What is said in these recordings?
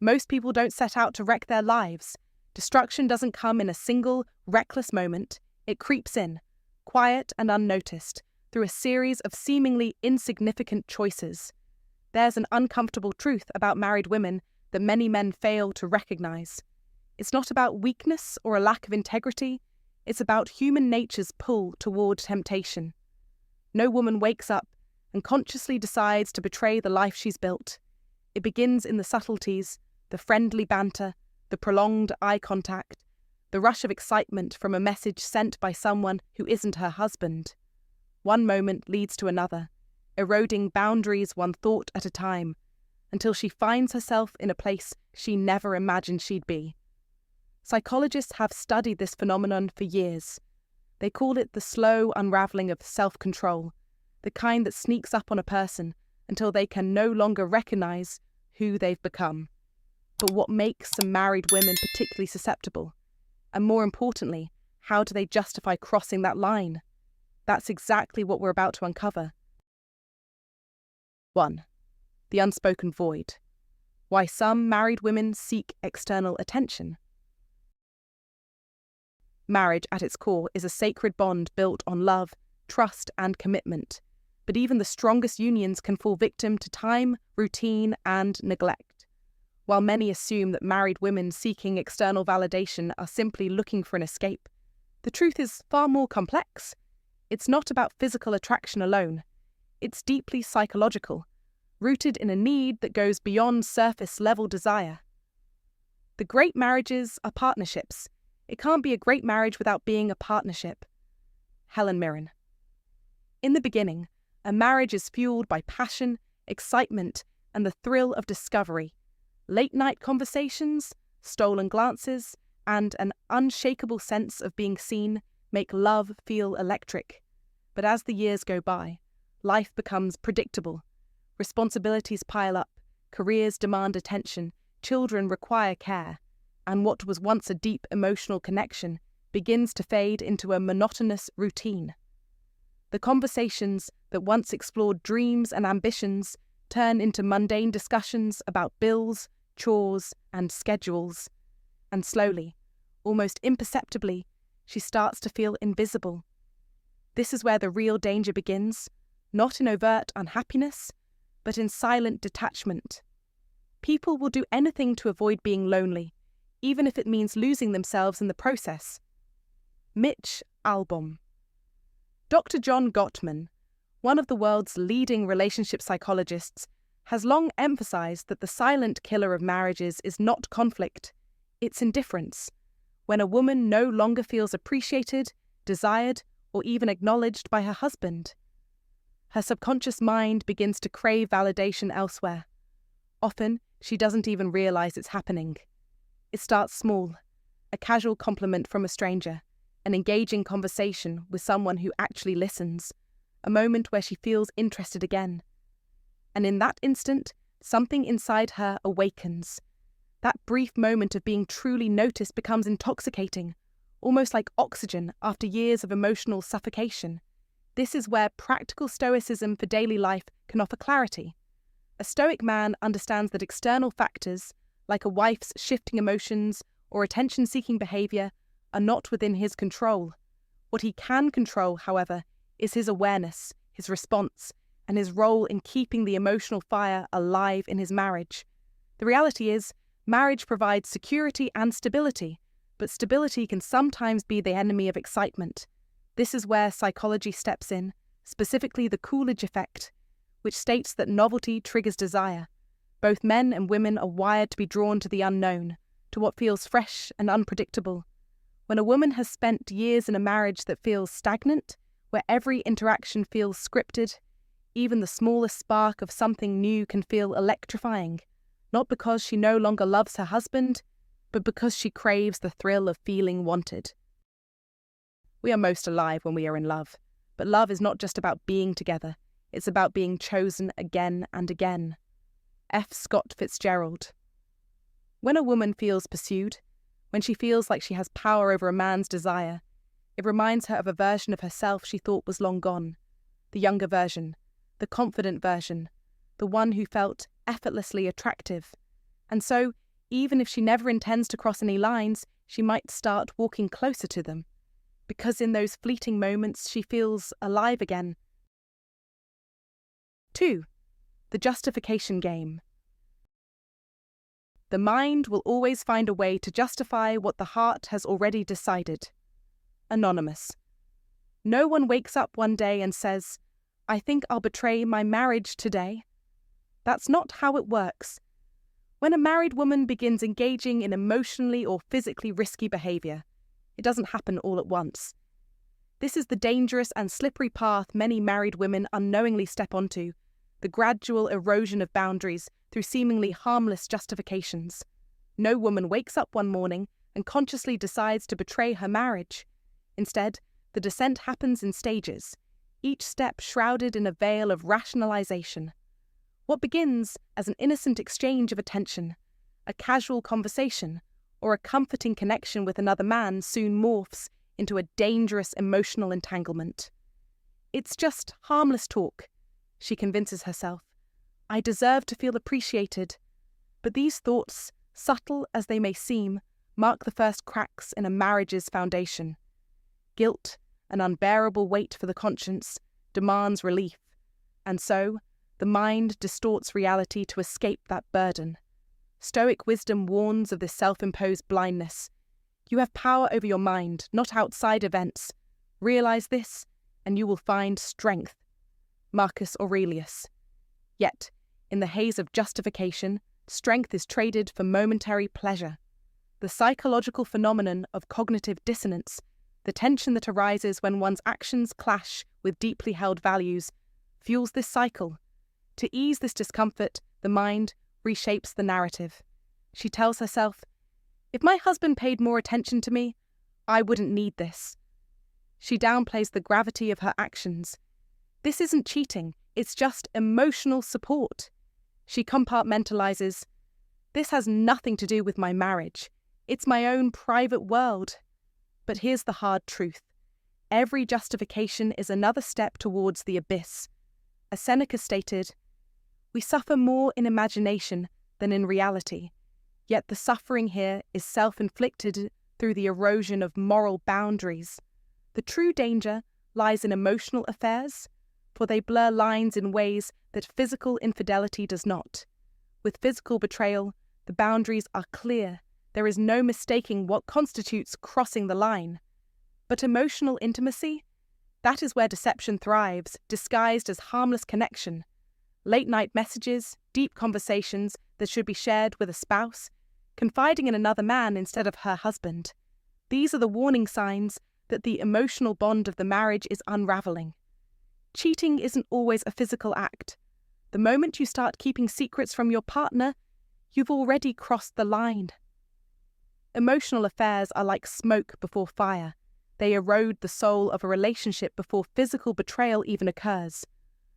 Most people don't set out to wreck their lives. Destruction doesn't come in a single, reckless moment. It creeps in, quiet and unnoticed, through a series of seemingly insignificant choices. There's an uncomfortable truth about married women that many men fail to recognize. It's not about weakness or a lack of integrity. It's about human nature's pull toward temptation. No woman wakes up and consciously decides to betray the life she's built. It begins in the subtleties, the friendly banter, the prolonged eye contact, the rush of excitement from a message sent by someone who isn't her husband. One moment leads to another, eroding boundaries one thought at a time, until she finds herself in a place she never imagined she'd be. Psychologists have studied this phenomenon for years. They call it the slow unraveling of self-control, the kind that sneaks up on a person until they can no longer recognize who they've become. But what makes some married women particularly susceptible? And more importantly, how do they justify crossing that line? That's exactly what we're about to uncover. 1. The unspoken void. Why some married women seek external attention. Marriage, at its core, is a sacred bond built on love, trust, and commitment. But even the strongest unions can fall victim to time, routine, and neglect. While many assume that married women seeking external validation are simply looking for an escape, the truth is far more complex. It's not about physical attraction alone. It's deeply psychological, rooted in a need that goes beyond surface-level desire. The great marriages are partnerships. It can't be a great marriage without being a partnership. Helen Mirren. In the beginning, a marriage is fueled by passion, excitement, and the thrill of discovery. Late-night conversations, stolen glances, and an unshakable sense of being seen make love feel electric. But as the years go by, life becomes predictable. Responsibilities pile up, careers demand attention, children require care, and what was once a deep emotional connection begins to fade into a monotonous routine. The conversations that once explored dreams and ambitions turn into mundane discussions about bills, chores, and schedules. And slowly, almost imperceptibly, she starts to feel invisible. This is where the real danger begins, not in overt unhappiness, but in silent detachment. People will do anything to avoid being lonely, even if it means losing themselves in the process. Mitch Albom. Dr. John Gottman, one of the world's leading relationship psychologists, has long emphasized that the silent killer of marriages is not conflict, it's indifference. When a woman no longer feels appreciated, desired, or even acknowledged by her husband. Her subconscious mind begins to crave validation elsewhere. Often, she doesn't even realize it's happening. It starts small, a casual compliment from a stranger, an engaging conversation with someone who actually listens, a moment where she feels interested again. And in that instant, something inside her awakens. That brief moment of being truly noticed becomes intoxicating, almost like oxygen after years of emotional suffocation. This is where practical stoicism for daily life can offer clarity. A stoic man understands that external factors, like a wife's shifting emotions or attention-seeking behaviour, are not within his control. What he can control, however, is his awareness, his response, and his role in keeping the emotional fire alive in his marriage. The reality is, marriage provides security and stability, but stability can sometimes be the enemy of excitement. This is where psychology steps in, specifically the Coolidge effect, which states that novelty triggers desire. Both men and women are wired to be drawn to the unknown, to what feels fresh and unpredictable. When a woman has spent years in a marriage that feels stagnant, where every interaction feels scripted, even the smallest spark of something new can feel electrifying, not because she no longer loves her husband, but because she craves the thrill of feeling wanted. We are most alive when we are in love, but love is not just about being together, it's about being chosen again and again. F. Scott Fitzgerald. When a woman feels pursued, when she feels like she has power over a man's desire, it reminds her of a version of herself she thought was long gone, the younger version, the confident version, the one who felt effortlessly attractive. And so, Even if she never intends to cross any lines, she might start walking closer to them, because in those fleeting moments she feels alive again. 2. The Justification Game. The mind will always find a way to justify what the heart has already decided. Anonymous. No one wakes up one day and says, "I think I'll betray my marriage today." That's not how it works. When a married woman begins engaging in emotionally or physically risky behaviour, it doesn't happen all at once. This is the dangerous and slippery path many married women unknowingly step onto, the gradual erosion of boundaries through seemingly harmless justifications. No woman wakes up one morning and consciously decides to betray her marriage. Instead, the descent happens in stages, each step shrouded in a veil of rationalization. What begins as an innocent exchange of attention, a casual conversation, or a comforting connection with another man soon morphs into a dangerous emotional entanglement. It's just harmless talk, she convinces herself. I deserve to feel appreciated. But these thoughts, subtle as they may seem, mark the first cracks in a marriage's foundation. Guilt, an unbearable weight for the conscience, demands relief, and so the mind distorts reality to escape that burden. Stoic wisdom warns of this self-imposed blindness. You have power over your mind, not outside events. Realize this, and you will find strength. Marcus Aurelius. Yet, in the haze of justification, strength is traded for momentary pleasure. The psychological phenomenon of cognitive dissonance, the tension that arises when one's actions clash with deeply held values, fuels this cycle. To ease this discomfort, the mind reshapes the narrative. She tells herself, if my husband paid more attention to me, I wouldn't need this. She downplays the gravity of her actions. This isn't cheating, it's just emotional support. She compartmentalizes, this has nothing to do with my marriage. It's my own private world. But here's the hard truth. Every justification is another step towards the abyss. As Seneca stated, we suffer more in imagination than in reality, yet the suffering here is self-inflicted through the erosion of moral boundaries. The true danger lies in emotional affairs, for they blur lines in ways that physical infidelity does not. With physical betrayal, the boundaries are clear. There is no mistaking what constitutes crossing the line. But emotional intimacy? That is where deception thrives, disguised as harmless connection. Late-night messages, deep conversations that should be shared with a spouse, confiding in another man instead of her husband. These are the warning signs that the emotional bond of the marriage is unraveling. Cheating isn't always a physical act. The moment you start keeping secrets from your partner, you've already crossed the line. Emotional affairs are like smoke before fire. They erode the soul of a relationship before physical betrayal even occurs.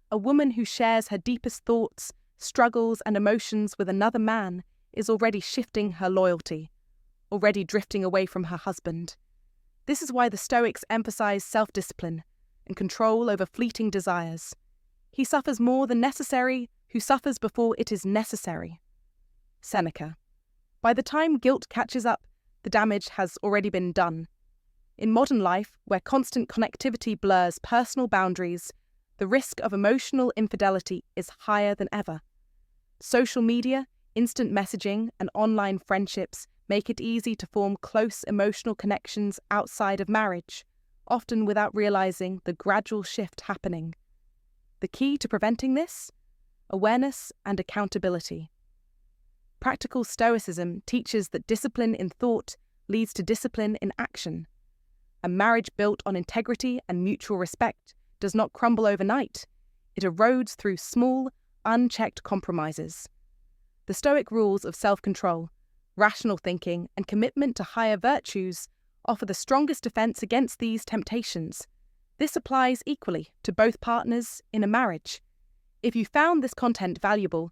A woman who shares her deepest thoughts, struggles, and emotions with another man is already shifting her loyalty, already drifting away from her husband. This is why the Stoics emphasize self-discipline and control over fleeting desires. He suffers more than necessary who suffers before it is necessary. Seneca. By the time guilt catches up, the damage has already been done. In modern life, where constant connectivity blurs personal boundaries, the risk of emotional infidelity is higher than ever. Social media, instant messaging, and online friendships make it easy to form close emotional connections outside of marriage, often without realizing the gradual shift happening. The key to preventing this? Awareness and accountability. Practical Stoicism teaches that discipline in thought leads to discipline in action. A marriage built on integrity and mutual respect does not crumble overnight. It erodes through small, unchecked compromises. The Stoic rules of self-control, rational thinking, and commitment to higher virtues offer the strongest defense against these temptations. This applies equally to both partners in a marriage. If you found this content valuable,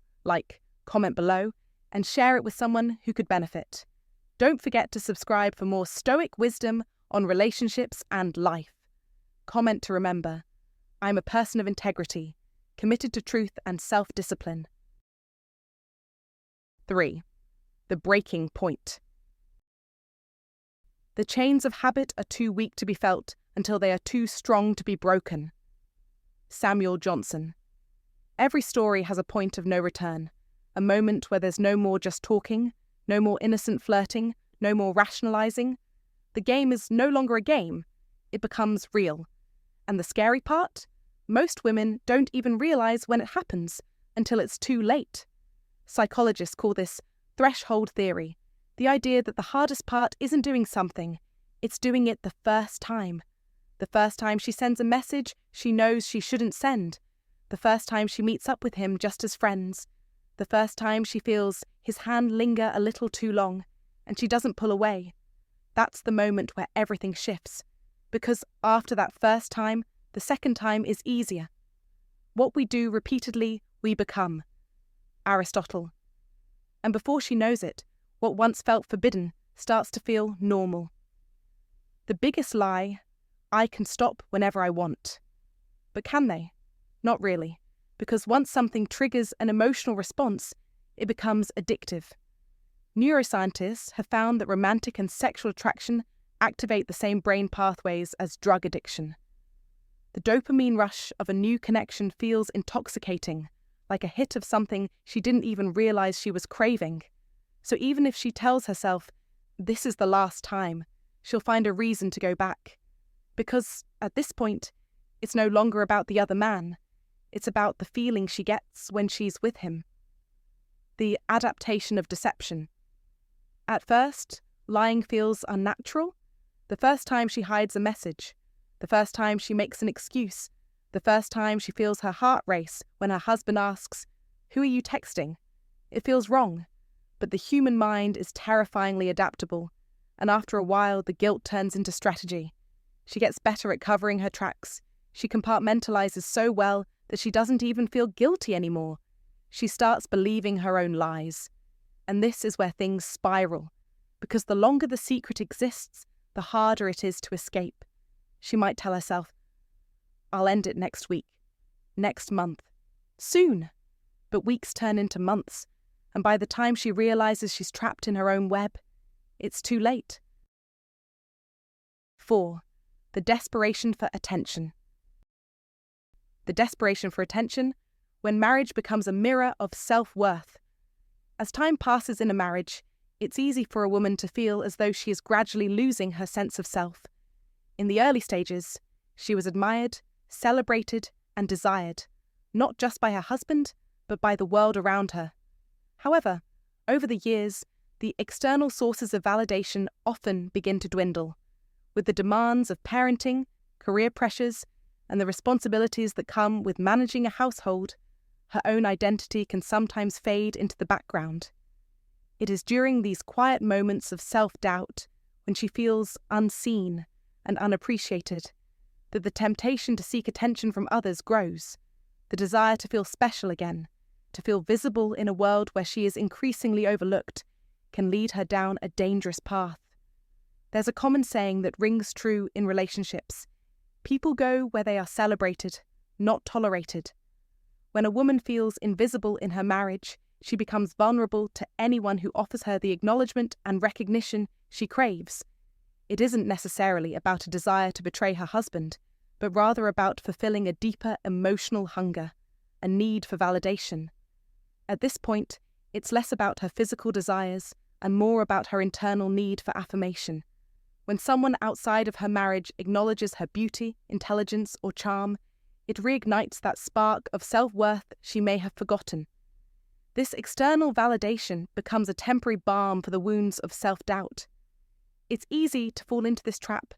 comment below, and share it with someone who could benefit. Don't forget to subscribe for more Stoic wisdom on relationships and life. Comment to remember, I'm a person of integrity, committed to truth and self-discipline. 3. the breaking point. The chains of habit are too weak to be felt until they are too strong to be broken. Samuel Johnson. Every story has a point of no return, a moment where there's no more just talking, no more innocent flirting, no more rationalizing. The game is no longer a game, it becomes real. And the scary part? Most women don't even realize when it happens until it's too late. Psychologists call this threshold theory, the idea that the hardest part isn't doing something, it's doing it the first time. The first time she sends a message she knows she shouldn't send. The first time she meets up with him just as friends. The first time she feels his hand linger a little too long, and she doesn't pull away. That's the moment where everything shifts. Because after that first time, the second time is easier. What we do repeatedly, we become. Aristotle. And before she knows it, what once felt forbidden starts to feel normal. The biggest lie, I can stop whenever I want. But can they? Not really, because once something triggers an emotional response, it becomes addictive. Neuroscientists have found that romantic and sexual attraction activate the same brain pathways as drug addiction. The dopamine rush of a new connection feels intoxicating, like a hit of something she didn't even realize she was craving. So even if she tells herself, this is the last time, she'll find a reason to go back. Because at this point, it's no longer about the other man. It's about the feeling she gets when she's with him. The adaptation of deception. At first, lying feels unnatural. The first time she hides a message. The first time she makes an excuse. The first time she feels her heart race when her husband asks, "Who are you texting?" It feels wrong. But the human mind is terrifyingly adaptable, and after a while the guilt turns into strategy. She gets better at covering her tracks. She compartmentalizes so well that she doesn't even feel guilty anymore. She starts believing her own lies. And this is where things spiral, because the longer the secret exists, the harder it is to escape. She might tell herself, I'll end it next week, next month, soon. But weeks turn into months, and by the time she realizes she's trapped in her own web, it's too late. 4. The desperation for attention. The desperation for attention, when marriage becomes a mirror of self-worth. As time passes in a marriage, it's easy for a woman to feel as though she is gradually losing her sense of self. In the early stages, she was admired, celebrated, and desired, not just by her husband, but by the world around her. However, over the years, the external sources of validation often begin to dwindle. With the demands of parenting, career pressures, and the responsibilities that come with managing a household, her own identity can sometimes fade into the background. It is during these quiet moments of self-doubt, when she feels unseen and unappreciated, that the temptation to seek attention from others grows. The desire to feel special again, to feel visible in a world where she is increasingly overlooked, can lead her down a dangerous path. There's a common saying that rings true in relationships. People go where they are celebrated, not tolerated. When a woman feels invisible in her marriage, she becomes vulnerable to anyone who offers her the acknowledgement and recognition she craves. It isn't necessarily about a desire to betray her husband, but rather about fulfilling a deeper emotional hunger, a need for validation. At this point, it's less about her physical desires and more about her internal need for affirmation. When someone outside of her marriage acknowledges her beauty, intelligence, or charm, it reignites that spark of self-worth she may have forgotten. This external validation becomes a temporary balm for the wounds of self-doubt. It's easy to fall into this trap,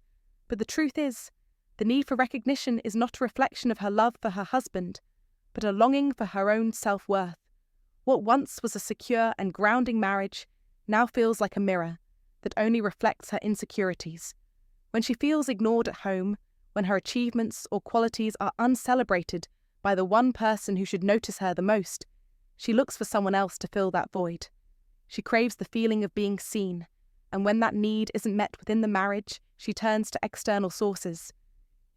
but the truth is, the need for recognition is not a reflection of her love for her husband, but a longing for her own self-worth. What once was a secure and grounding marriage now feels like a mirror that only reflects her insecurities. When she feels ignored at home, when her achievements or qualities are uncelebrated by the one person who should notice her the most, she looks for someone else to fill that void. She craves the feeling of being seen, and when that need isn't met within the marriage, she turns to external sources.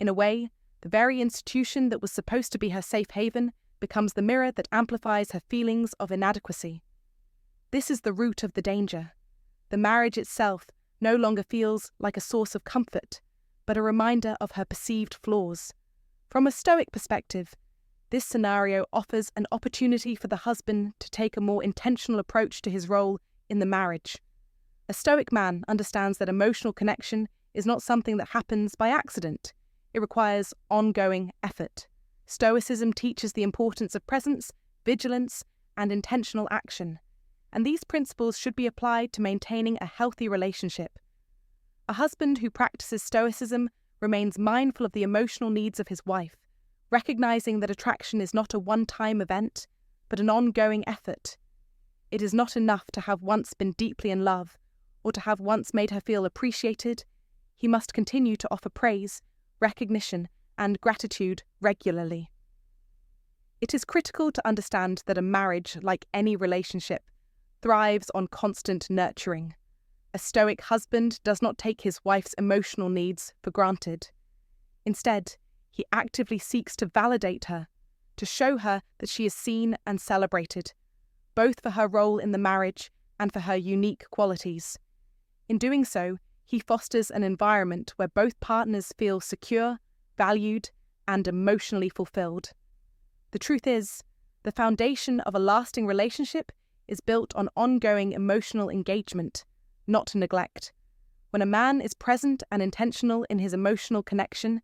In a way, the very institution that was supposed to be her safe haven becomes the mirror that amplifies her feelings of inadequacy. This is the root of the danger. The marriage itself no longer feels like a source of comfort, but a reminder of her perceived flaws. From a Stoic perspective, this scenario offers an opportunity for the husband to take a more intentional approach to his role in the marriage. A Stoic man understands that emotional connection is not something that happens by accident. It requires ongoing effort. Stoicism teaches the importance of presence, vigilance, and intentional action, and these principles should be applied to maintaining a healthy relationship. A husband who practices Stoicism remains mindful of the emotional needs of his wife, recognizing that attraction is not a one-time event, but an ongoing effort. It is not enough to have once been deeply in love, or to have once made her feel appreciated. He must continue to offer praise, recognition, and gratitude regularly. It is critical to understand that a marriage, like any relationship, thrives on constant nurturing. A Stoic husband does not take his wife's emotional needs for granted. Instead, he actively seeks to validate her, to show her that she is seen and celebrated, both for her role in the marriage and for her unique qualities. In doing so, he fosters an environment where both partners feel secure, valued, and emotionally fulfilled. The truth is, the foundation of a lasting relationship is built on ongoing emotional engagement, not neglect. When a man is present and intentional in his emotional connection,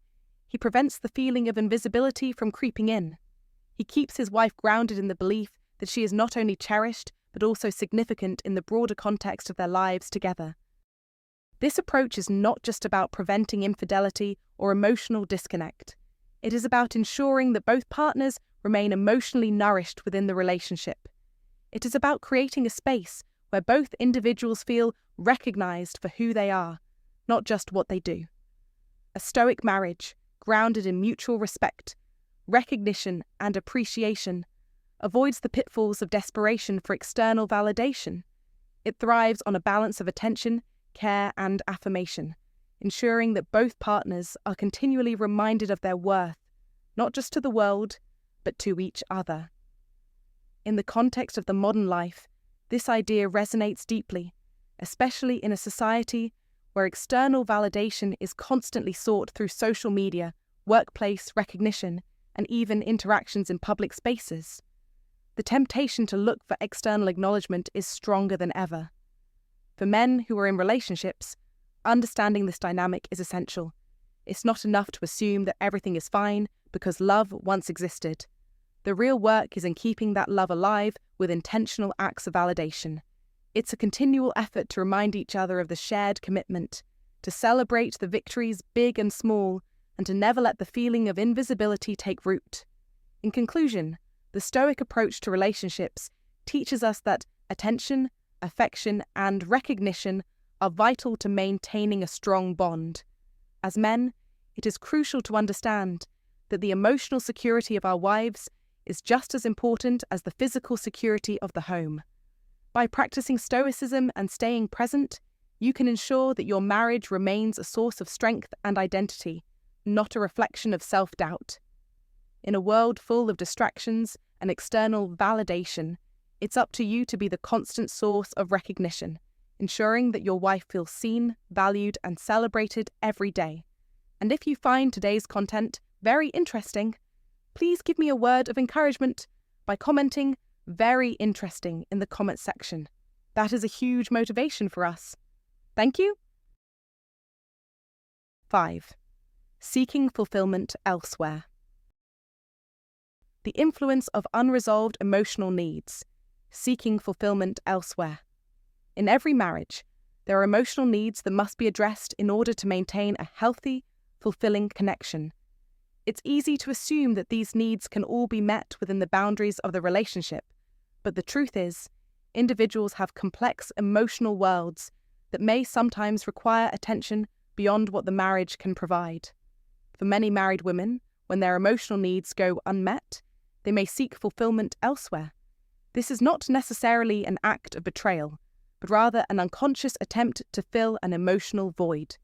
he prevents the feeling of invisibility from creeping in. He keeps his wife grounded in the belief that she is not only cherished, but also significant in the broader context of their lives together. This approach is not just about preventing infidelity or emotional disconnect. It is about ensuring that both partners remain emotionally nourished within the relationship. It is about creating a space where both individuals feel recognized for who they are, not just what they do. A Stoic marriage, grounded in mutual respect, recognition, and appreciation, avoids the pitfalls of desperation for external validation. It thrives on a balance of attention, care, and affirmation, ensuring that both partners are continually reminded of their worth, not just to the world, but to each other. In the context of the modern life, this idea resonates deeply, especially in a society where external validation is constantly sought through social media, workplace recognition, and even interactions in public spaces. The temptation to look for external acknowledgement is stronger than ever. For men who are in relationships, understanding this dynamic is essential. It's not enough to assume that everything is fine because love once existed. The real work is in keeping that love alive with intentional acts of validation. It's a continual effort to remind each other of the shared commitment, to celebrate the victories big and small, and to never let the feeling of invisibility take root. In conclusion, the Stoic approach to relationships teaches us that attention, affection, and recognition are vital to maintaining a strong bond. As men, it is crucial to understand that the emotional security of our wives is just as important as the physical security of the home. By practicing Stoicism and staying present, you can ensure that your marriage remains a source of strength and identity, not a reflection of self-doubt. In a world full of distractions and external validation, it's up to you to be the constant source of recognition, ensuring that your wife feels seen, valued, and celebrated every day. And if you find today's content very interesting, please give me a word of encouragement by commenting "very interesting" in the comments section. That is a huge motivation for us. Thank you. 5. Seeking fulfillment elsewhere. The influence of unresolved emotional needs. Seeking fulfillment elsewhere. In every marriage, there are emotional needs that must be addressed in order to maintain a healthy, fulfilling connection. It's easy to assume that these needs can all be met within the boundaries of the relationship, but the truth is, individuals have complex emotional worlds that may sometimes require attention beyond what the marriage can provide. For many married women, when their emotional needs go unmet, they may seek fulfillment elsewhere. This is not necessarily an act of betrayal, but rather an unconscious attempt to fill an emotional void.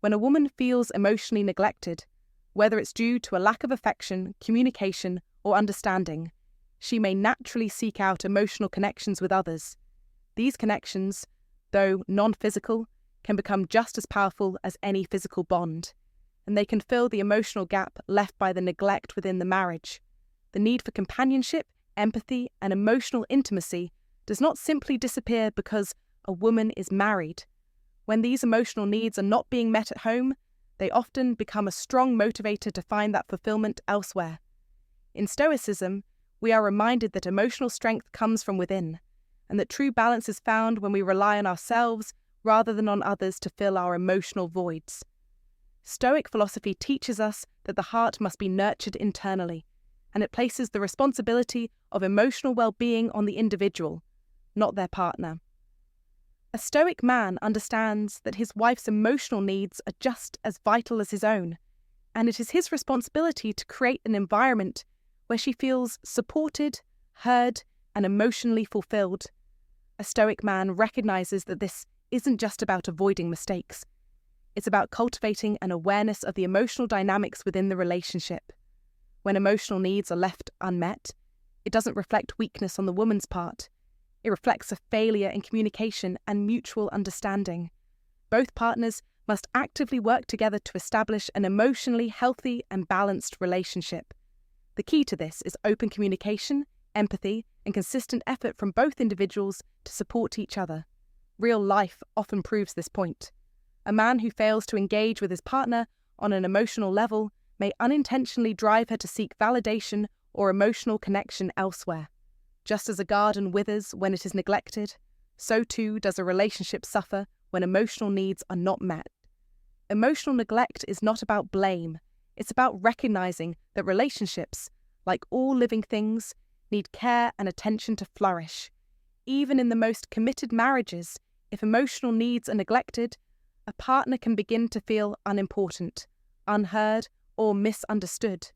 When a woman feels emotionally neglected, whether it's due to a lack of affection, communication, or understanding, she may naturally seek out emotional connections with others. These connections, though non-physical, can become just as powerful as any physical bond, and they can fill the emotional gap left by the neglect within the marriage. The need for companionship, empathy, and emotional intimacy does not simply disappear because a woman is married. When these emotional needs are not being met at home, they often become a strong motivator to find that fulfillment elsewhere. In Stoicism, we are reminded that emotional strength comes from within, and that true balance is found when we rely on ourselves rather than on others to fill our emotional voids. Stoic philosophy teaches us that the heart must be nurtured internally, and it places the responsibility of emotional well-being on the individual, not their partner. A Stoic man understands that his wife's emotional needs are just as vital as his own, and it is his responsibility to create an environment where she feels supported, heard, and emotionally fulfilled. A Stoic man recognizes that this isn't just about avoiding mistakes. It's about cultivating an awareness of the emotional dynamics within the relationship. When emotional needs are left unmet, it doesn't reflect weakness on the woman's part. It reflects a failure in communication and mutual understanding. Both partners must actively work together to establish an emotionally healthy and balanced relationship. The key to this is open communication, empathy, and consistent effort from both individuals to support each other. Real life often proves this point. A man who fails to engage with his partner on an emotional level may unintentionally drive her to seek validation or emotional connection elsewhere. Just as a garden withers when it is neglected, so too does a relationship suffer when emotional needs are not met. Emotional neglect is not about blame. It's about recognizing that relationships, like all living things, need care and attention to flourish. Even in the most committed marriages, if emotional needs are neglected, a partner can begin to feel unimportant, unheard, or misunderstood.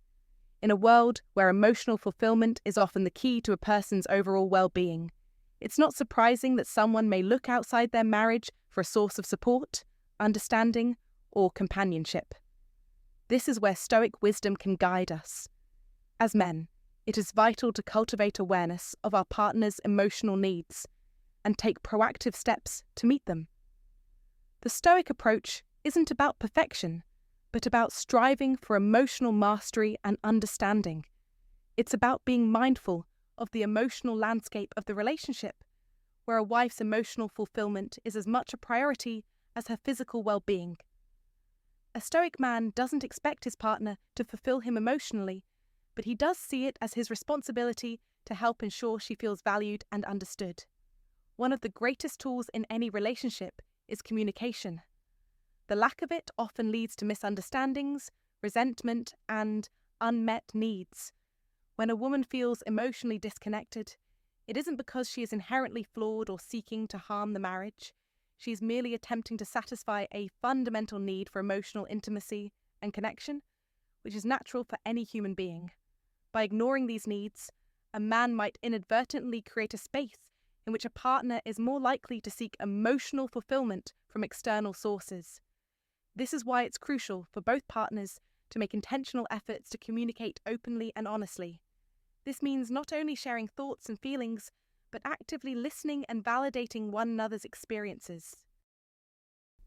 In a world where emotional fulfillment is often the key to a person's overall well-being, it's not surprising that someone may look outside their marriage for a source of support, understanding, or companionship. This is where Stoic wisdom can guide us. As men, it is vital to cultivate awareness of our partner's emotional needs and take proactive steps to meet them. The Stoic approach isn't about perfection, but about striving for emotional mastery and understanding. It's about being mindful of the emotional landscape of the relationship, where a wife's emotional fulfillment is as much a priority as her physical well-being. A Stoic man doesn't expect his partner to fulfill him emotionally, but he does see it as his responsibility to help ensure she feels valued and understood. One of the greatest tools in any relationship is communication. The lack of it often leads to misunderstandings, resentment, and unmet needs. When a woman feels emotionally disconnected, it isn't because she is inherently flawed or seeking to harm the marriage. She is merely attempting to satisfy a fundamental need for emotional intimacy and connection, which is natural for any human being. By ignoring these needs, a man might inadvertently create a space in which a partner is more likely to seek emotional fulfillment from external sources. This is why it's crucial for both partners to make intentional efforts to communicate openly and honestly. This means not only sharing thoughts and feelings, but actively listening and validating one another's experiences.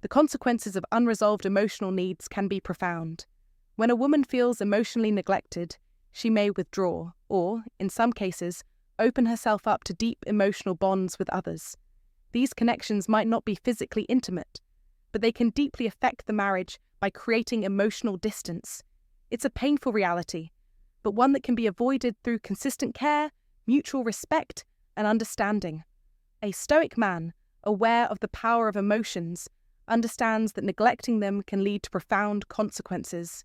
The consequences of unresolved emotional needs can be profound. When a woman feels emotionally neglected, she may withdraw or, in some cases, open herself up to deep emotional bonds with others. These connections might not be physically intimate, but they can deeply affect the marriage by creating emotional distance. It's a painful reality, but one that can be avoided through consistent care, mutual respect, and understanding. A Stoic man, aware of the power of emotions, understands that neglecting them can lead to profound consequences.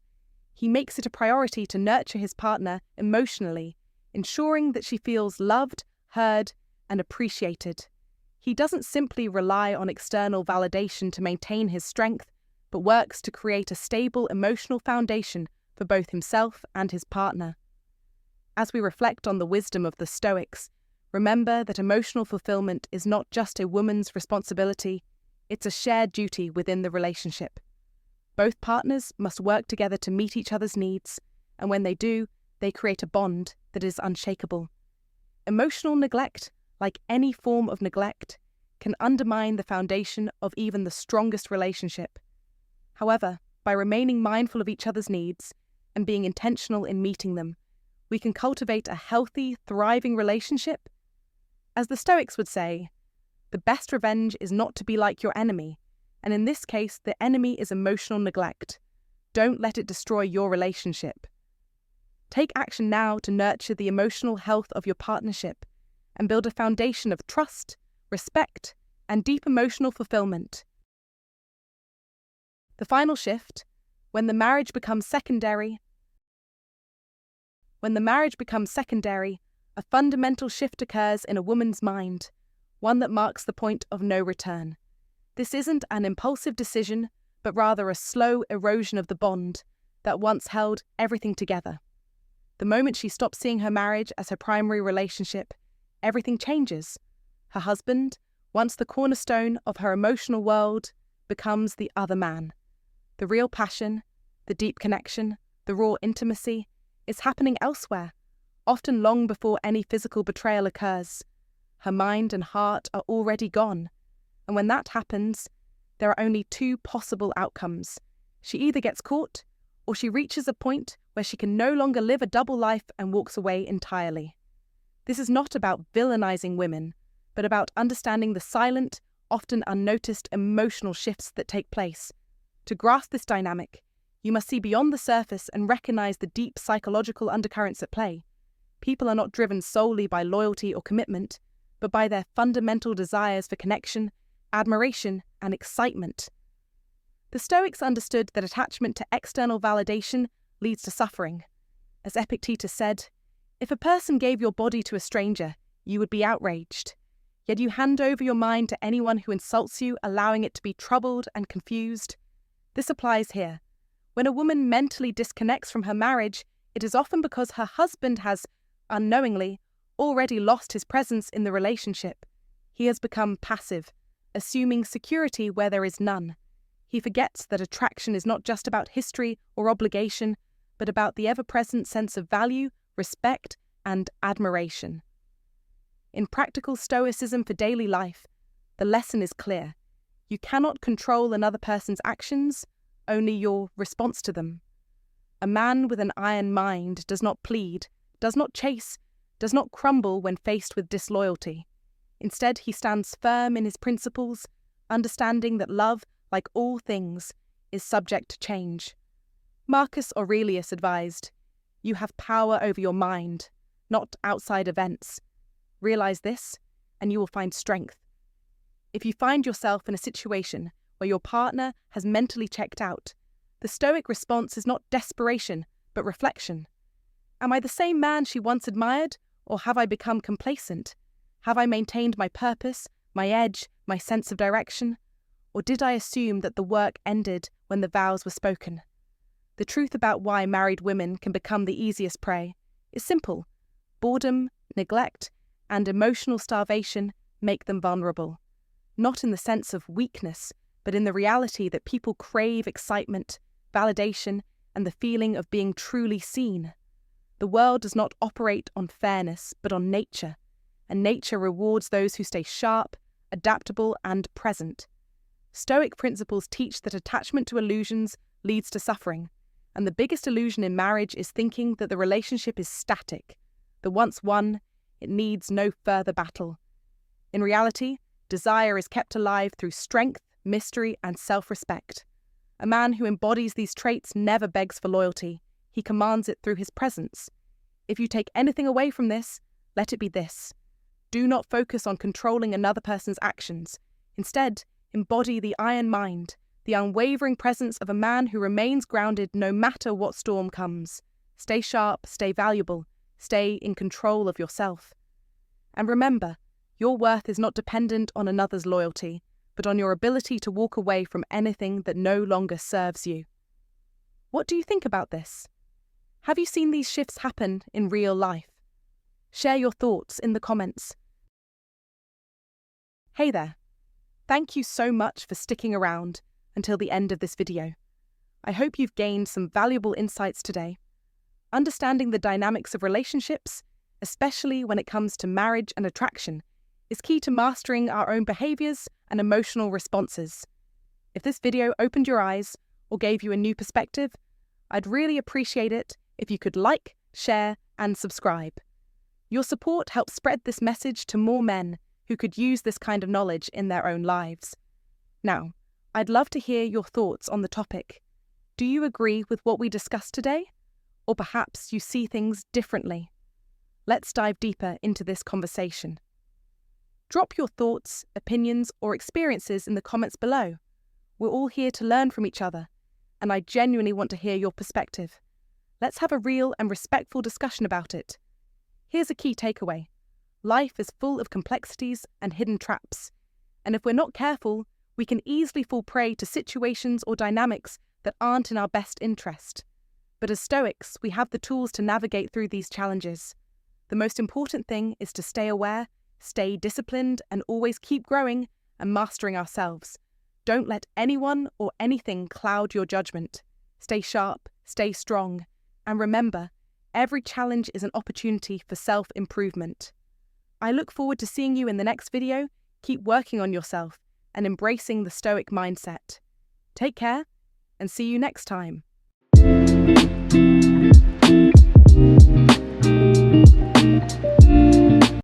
He makes it a priority to nurture his partner emotionally, ensuring that she feels loved, heard, and appreciated. He doesn't simply rely on external validation to maintain his strength, but works to create a stable emotional foundation for both himself and his partner. As we reflect on the wisdom of the Stoics, remember that emotional fulfillment is not just a woman's responsibility, it's a shared duty within the relationship. Both partners must work together to meet each other's needs, and when they do, they create a bond that is unshakable. Emotional neglect, like any form of neglect, can undermine the foundation of even the strongest relationship. However, by remaining mindful of each other's needs and being intentional in meeting them, we can cultivate a healthy, thriving relationship. As the Stoics would say, the best revenge is not to be like your enemy, and in this case, the enemy is emotional neglect. Don't let it destroy your relationship. Take action now to nurture the emotional health of your partnership and build a foundation of trust, respect, and deep emotional fulfillment. The final shift, when the marriage becomes secondary, a fundamental shift occurs in a woman's mind, one that marks the point of no return. This isn't an impulsive decision, but rather a slow erosion of the bond that once held everything together. The moment she stops seeing her marriage as her primary relationship, everything changes. Her husband, once the cornerstone of her emotional world, becomes the other man. The real passion, the deep connection, the raw intimacy is happening elsewhere, often long before any physical betrayal occurs. Her mind and heart are already gone, and when that happens, there are only two possible outcomes. She either gets caught, or she reaches a point where she can no longer live a double life and walks away entirely. This is not about villainizing women, but about understanding the silent, often unnoticed emotional shifts that take place. To grasp this dynamic, you must see beyond the surface and recognize the deep psychological undercurrents at play. People are not driven solely by loyalty or commitment, but by their fundamental desires for connection, admiration, and excitement. The Stoics understood that attachment to external validation leads to suffering. As Epictetus said, if a person gave your body to a stranger, you would be outraged. Yet you hand over your mind to anyone who insults you, allowing it to be troubled and confused. This applies here. When a woman mentally disconnects from her marriage, it is often because her husband has, unknowingly, already lost his presence in the relationship. He has become passive, assuming security where there is none. He forgets that attraction is not just about history or obligation, but about the ever-present sense of value, respect, and admiration. In practical Stoicism for daily life, the lesson is clear. You cannot control another person's actions, only your response to them. A man with an iron mind does not plead, does not chase, does not crumble when faced with disloyalty. Instead, he stands firm in his principles, understanding that love, like all things, is subject to change. Marcus Aurelius advised, "You have power over your mind, not outside events. Realize this, and you will find strength." If you find yourself in a situation where your partner has mentally checked out, the Stoic response is not desperation, but reflection. Am I the same man she once admired, or have I become complacent? Have I maintained my purpose, my edge, my sense of direction? Or did I assume that the work ended when the vows were spoken? The truth about why married women can become the easiest prey is simple. Boredom, neglect, and emotional starvation make them vulnerable. Not in the sense of weakness, but in the reality that people crave excitement, validation, and the feeling of being truly seen. The world does not operate on fairness, but on nature, and nature rewards those who stay sharp, adaptable, and present. Stoic principles teach that attachment to illusions leads to suffering, and the biggest illusion in marriage is thinking that the relationship is static. The once won, it needs no further battle. In reality, desire is kept alive through strength, mystery, and self-respect. A man who embodies these traits never begs for loyalty. He commands it through his presence. If you take anything away from this, let it be this. Do not focus on controlling another person's actions. Instead, embody the iron mind, the unwavering presence of a man who remains grounded no matter what storm comes. Stay sharp, stay valuable, stay in control of yourself. And remember, your worth is not dependent on another's loyalty, but on your ability to walk away from anything that no longer serves you. What do you think about this? Have you seen these shifts happen in real life? Share your thoughts in the comments. Hey there. Thank you so much for sticking around until the end of this video. I hope you've gained some valuable insights today. Understanding the dynamics of relationships, especially when it comes to marriage and attraction, is key to mastering our own behaviors and emotional responses. If this video opened your eyes or gave you a new perspective, I'd really appreciate it if you could like, share, and subscribe. Your support helps spread this message to more men who could use this kind of knowledge in their own lives. Now, I'd love to hear your thoughts on the topic. Do you agree with what we discussed today? Or perhaps you see things differently? Let's dive deeper into this conversation. Drop your thoughts, opinions, or experiences in the comments below. We're all here to learn from each other, and I genuinely want to hear your perspective. Let's have a real and respectful discussion about it. Here's a key takeaway. Life is full of complexities and hidden traps, and if we're not careful, we can easily fall prey to situations or dynamics that aren't in our best interest. But as Stoics, we have the tools to navigate through these challenges. The most important thing is to stay aware, stay disciplined, and always keep growing and mastering ourselves. Don't let anyone or anything cloud your judgment. Stay sharp, stay strong, and remember, every challenge is an opportunity for self-improvement. I look forward to seeing you in the next video. Keep working on yourself and embracing the Stoic mindset. Take care and see you next time.